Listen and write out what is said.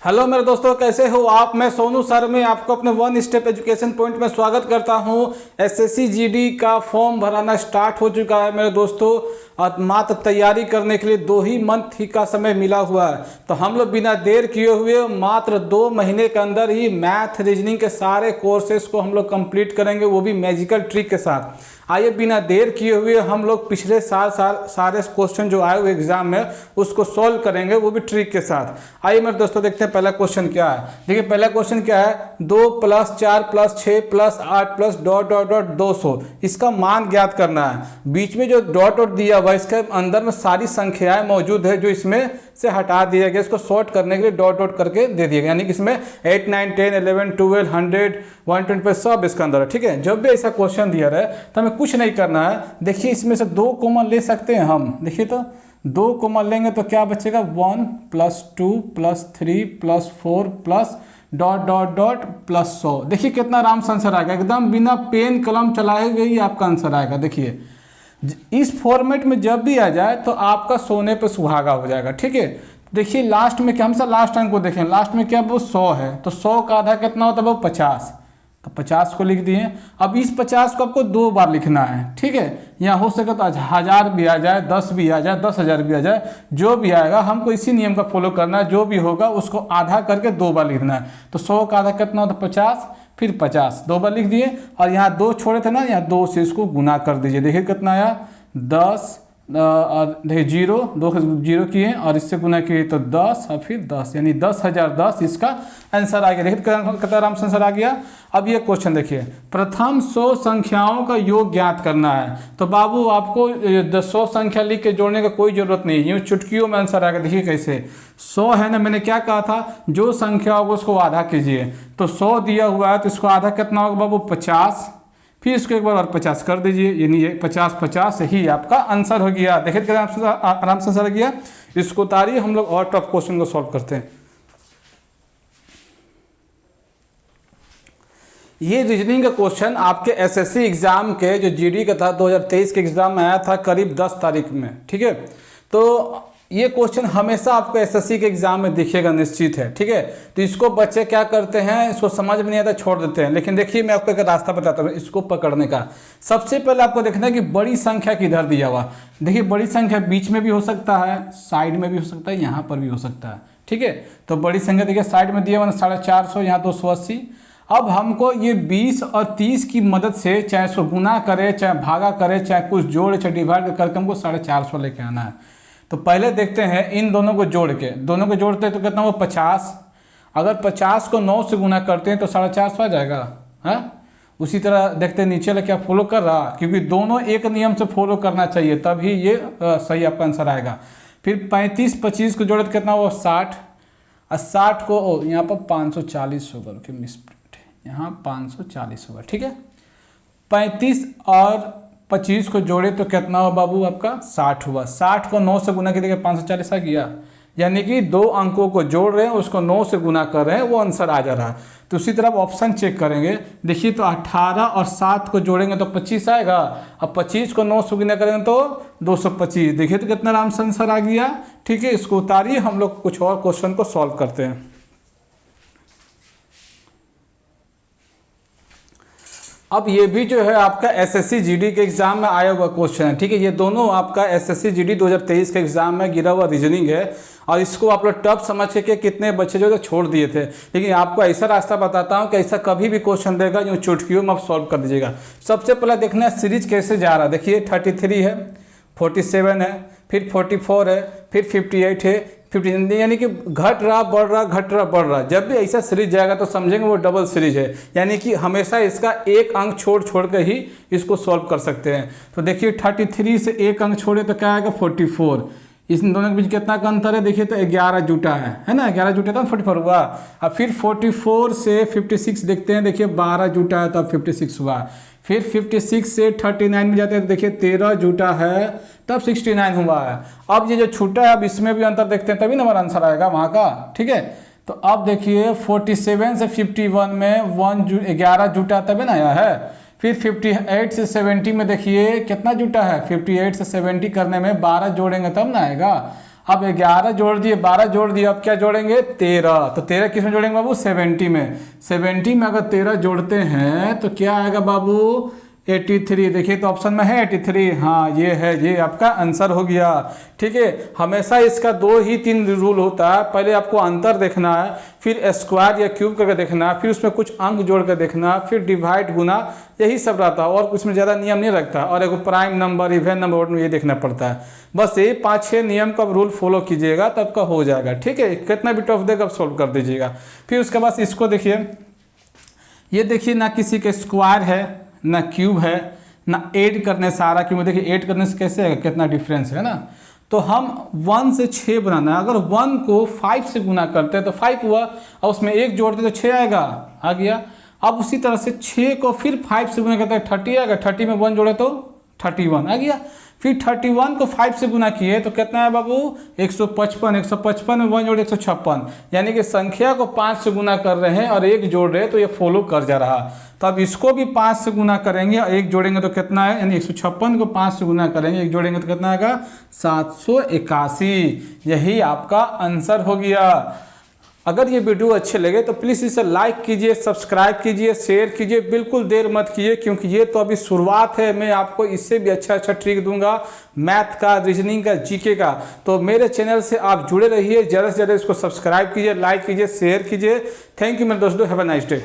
Hello मेरे दोस्तों, कैसे हो आप। मैं सोनू सर में आपको अपने वन स्टेप एजुकेशन पॉइंट में स्वागत करता हूं। एसएससी जीडी का फॉर्म भराना स्टार्ट हो चुका है मेरे दोस्तों, और मात्र तैयारी करने के लिए 2 ही मंथ ही का समय मिला हुआ है। तो हम लोग बिना देर किए हुए मात्र 2 महीने के अंदर ही मैथ रीजनिंग के सारे कोर्सेज को हम लोग कंप्लीट करेंगे, वो भी मैजिकल ट्रिक के साथ। आइए बिना देर किए हुए हम लोग पिछले साल सारे क्वेश्चन जो आए हुए एग्जाम में उसको सॉल्व करेंगे, वो भी ट्रिक के साथ। आइए मेरे दोस्तों देखते हैं पहला क्वेश्चन क्या है। देखिए पहला क्वेश्चन क्या है, 2 + 4 + 6 + 8 + ... 200। इसका मान ज्ञात करना है। बीच में जो डॉट डॉट दिया हुआ इसके अंदर में सारी संख्याएं मौजूद है जो इसमें से हटा दिया गया। इसको सॉर्ट करने के लिए डॉट डॉट करके दे दिया गया, यानी कि इसमें 8 9 10 11 12 100 125 सब इसके अंदर है। ठीक है, जब भी ऐसा क्वेश्चन दिया रहे तो हमें कुछ नहीं करना है। देखिए इसमें से 2 कॉमन ले सकते हैं हम। देखिए तो 2 कॉमन लेंगे तो क्या बचेगा, 1 + 2 + 3 + 4 + ... +100। देखिए कितना आराम से आंसर आएगा, एकदम बिना पेन कलम चलाए हुए ही आपका आंसर आएगा। देखिए इस फॉर्मेट में जब भी आ जाए तो आपका सोने पे सुहागा हो जाएगा। ठीक है, देखिए लास्ट में क्या, हम लास्ट अंक को देखें, लास्ट में क्या वो 100 है, तो 100 का आधा कितना होता है वो 50, तो 50 को लिख दिए। अब इस 50 को आपको 2 बार लिखना है। ठीक है, यहाँ हो सके तो 1000 भी आ जाए, 10 भी आ जाए, 10,000 भी आ जाए, जो भी आएगा हमको इसी नियम का फॉलो करना है। जो भी होगा उसको आधा करके 2 बार लिखना है। तो 100 का आधा कितना होता है 50, फिर 50 2 बार लिख दिए, और यहाँ 2 छोड़े थे ना, यहाँ 2 से इसको गुना कर दीजिए। देखिए कितना आया 10, और देखिए 0 2 0 किए और इससे गुना किए तो 10 और फिर 10, यानी 10,010 इसका आंसर आ गया। देखिए कितना आराम से आंसर आ गया। अब ये क्वेश्चन देखिए, प्रथम 100 संख्याओं का योग ज्ञात करना है। तो बाबू आपको 100 संख्या लिख के जोड़ने का कोई जरूरत नहीं, यूँ चुटकियों में आंसर आएगा। देखिए कैसे, 100 है ना, मैंने क्या कहा था, जो संख्या होगा उसको आधा कीजिए। तो 100 दिया हुआ है तो इसको आधा कितना होगा बाबू 50, फिर इसको एक बार और 50 कर दीजिए, यानी ये 50 50 ही आपका आंसर हो गया। देखिए कितना आराम से आंसर हो गया। इसको उतारिए, हम लोग और टफ क्वेश्चन को सॉल्व करते हैं। ये रीजनिंग का क्वेश्चन आपके एसएससी एग्जाम के जो जीडी का था 2023 के एग्जाम में आया था करीब 10 तारीख में। ठीक है, तो ये क्वेश्चन हमेशा आपको एसएससी के एग्जाम में दिखेगा, निश्चित है। ठीक है, तो इसको बच्चे क्या करते हैं, इसको समझ में नहीं आता छोड़ देते हैं। लेकिन देखिए मैं आपको एक रास्ता बताता हूँ इसको पकड़ने का। सबसे पहले आपको देखना है कि बड़ी संख्या किधर दिया हुआ। देखिए बड़ी संख्या बीच में भी हो सकता है, साइड में भी हो सकता है, यहाँ पर भी हो सकता है। ठीक है, तो बड़ी संख्या देखिए साइड में दिया हुआ 450, यहाँ 280। अब हमको ये 20 और 30 की मदद से चाहे इसको गुना करे, चाहे भागा करे, चाहे कुछ जोड़े, चाहे डिवाइड करके हमको 450 लेके आना है। तो पहले देखते हैं इन दोनों को जोड़ के, दोनों को जोड़ते हैं तो कितना वो 50। अगर 50 को 9 से गुना करते हैं तो 450 आ जाएगा। हाँ, उसी तरह देखते हैं नीचे वाला क्या फॉलो कर रहा, क्योंकि दोनों एक नियम से फॉलो करना चाहिए तभी ये सही आपका आंसर आएगा। फिर 35 25 को जोड़े तो कितना वो 60, और 60 को यहाँ पर 540 होगा, यहाँ 540 होगा। ठीक है, 35 और 25 को जोड़े तो कितना हो बाबू आपका 60 हुआ। 60 को 9 से गुना कीजिए 540 आ गया, यानी कि 2 अंकों को जोड़ रहे हैं उसको 9 से गुना कर रहे हैं, वो आंसर आ जा रहा है। तो उसी तरह आप ऑप्शन चेक करेंगे। देखिए तो 18 और 7 को जोड़ेंगे तो 25 आएगा, अब 25 को 9 से गुना करेंगे तो 225। देखिए तो कितना आराम से आंसर आ गया। ठीक है, इसको उतारिए, हम लोग कुछ और क्वेश्चन को सॉल्व करते हैं। अब ये भी जो है आपका एसएससी जीडी के एग्जाम में आया हुआ क्वेश्चन है। ठीक है, ये दोनों आपका एसएससी जीडी 2023 के एग्जाम में गिरा हुआ रीजनिंग है, और इसको आप लोग टफ समझ के कितने बच्चे जो छोड़ दिए थे। लेकिन आपको ऐसा रास्ता बताता हूँ कि ऐसा कभी भी क्वेश्चन देगा जो चुटकियों में आप सॉल्व कर दीजिएगा। सबसे पहले देखना है सीरीज कैसे जा रहा है। देखिए 33 है, 47 है, फिर 44 है, फिर 58 है, 15, यानी कि घट रहा बढ़ रहा घट रहा बढ़ रहा। जब भी ऐसा सीरीज जाएगा तो समझेंगे वो डबल सीरीज है, यानी कि हमेशा इसका एक अंक छोड़ छोड़ कर ही इसको सॉल्व कर सकते हैं। तो देखिए 33 से एक अंक छोड़े तो क्या आएगा 44। इन दोनों के बीच कितना का अंतर है, देखिए तो 11 जुटा है ना, 11 जुटा तो 44 हुआ। अब फिर 44 से 56 देखते हैं, देखिए 12 जुटा है तब 56 हुआ। फिर 56 से 39 में जाते हैं तो देखिए 13 जुटा है तब 69 हुआ है। अब ये जो छूटा है अब इसमें भी अंतर देखते हैं तभी ना हमारा आंसर आएगा वहाँ का। ठीक है, तो अब देखिए 47 से 51 में 11 जुटा तभी ना आया है। फिर 58 से 70 में देखिए कितना जुटा है, 58 से 70 करने में 12 जोड़ेंगे तब ना आएगा। अब 11 जोड़ दिए, 12 जोड़ दिए, अब क्या जोड़ेंगे 13। तो 13 किस में जोड़ेंगे बाबू 70 में। 70 में अगर 13 जोड़ते हैं तो क्या आएगा बाबू 83। देखिए तो ऑप्शन में है 83, हाँ ये है, ये आपका आंसर हो गया। ठीक है, हमेशा इसका 2 ही 3 रूल होता है। पहले आपको अंतर देखना है, फिर स्क्वायर या क्यूब करके देखना है, फिर उसमें कुछ अंक जोड़ कर देखना, फिर डिवाइड गुना, यही सब रहता है और कुछ में ज़्यादा नियम नहीं रखता। और एक प्राइम नंबर, इवेंट नंबर में ये देखना पड़ता है। बस ये 5-6 नियम का रूल फॉलो कीजिएगा तब का हो जाएगा। ठीक है, कितना भी टफ देगा आप सोल्व कर दीजिएगा। फिर उसके बाद इसको देखिए, ये देखिए ना किसी के स्क्वायर है ना क्यूब है ना ऐड करने सारा, क्योंकि देखिए ऐड करने से कैसे है, कितना डिफरेंस है ना। तो हम 1 से 6 बनाना है। अगर 1 को 5 से गुना करते हैं तो 5 हुआ, और उसमें 1 जोड़ते तो 6 आएगा, आ गया। अब उसी तरह से 6 को फिर 5 से गुना करते हैं 30 आएगा, 30 में 1 जोड़े तो 31 आ गया। फिर 31 को 5 से गुना किए तो कितना है बाबू 155, 155 में 1 जोड़े 156, यानी कि संख्या को 5 से गुना कर रहे हैं और 1 जोड़ रहे हैं तो ये फॉलो कर जा रहा। तो अब इसको भी 5 से गुना करेंगे और 1 जोड़ेंगे तो कितना है, यानी 156 को 5 से गुना करेंगे, 1 जोड़ेंगे तो कितना आएगा 781। यही आपका आंसर हो गया। अगर ये वीडियो अच्छे लगे तो प्लीज़ इसे लाइक कीजिए, सब्सक्राइब कीजिए, शेयर कीजिए, बिल्कुल देर मत कीजिए, क्योंकि ये तो अभी शुरुआत है। मैं आपको इससे भी अच्छा ट्रिक दूंगा मैथ का, रीजनिंग का, जीके का। तो मेरे चैनल से आप जुड़े रहिए, ज़्यादा से ज़्यादा इसको सब्सक्राइब कीजिए, लाइक कीजिए, शेयर कीजिए। थैंक यू मेरे दोस्तों, हैव अ नाइस डे।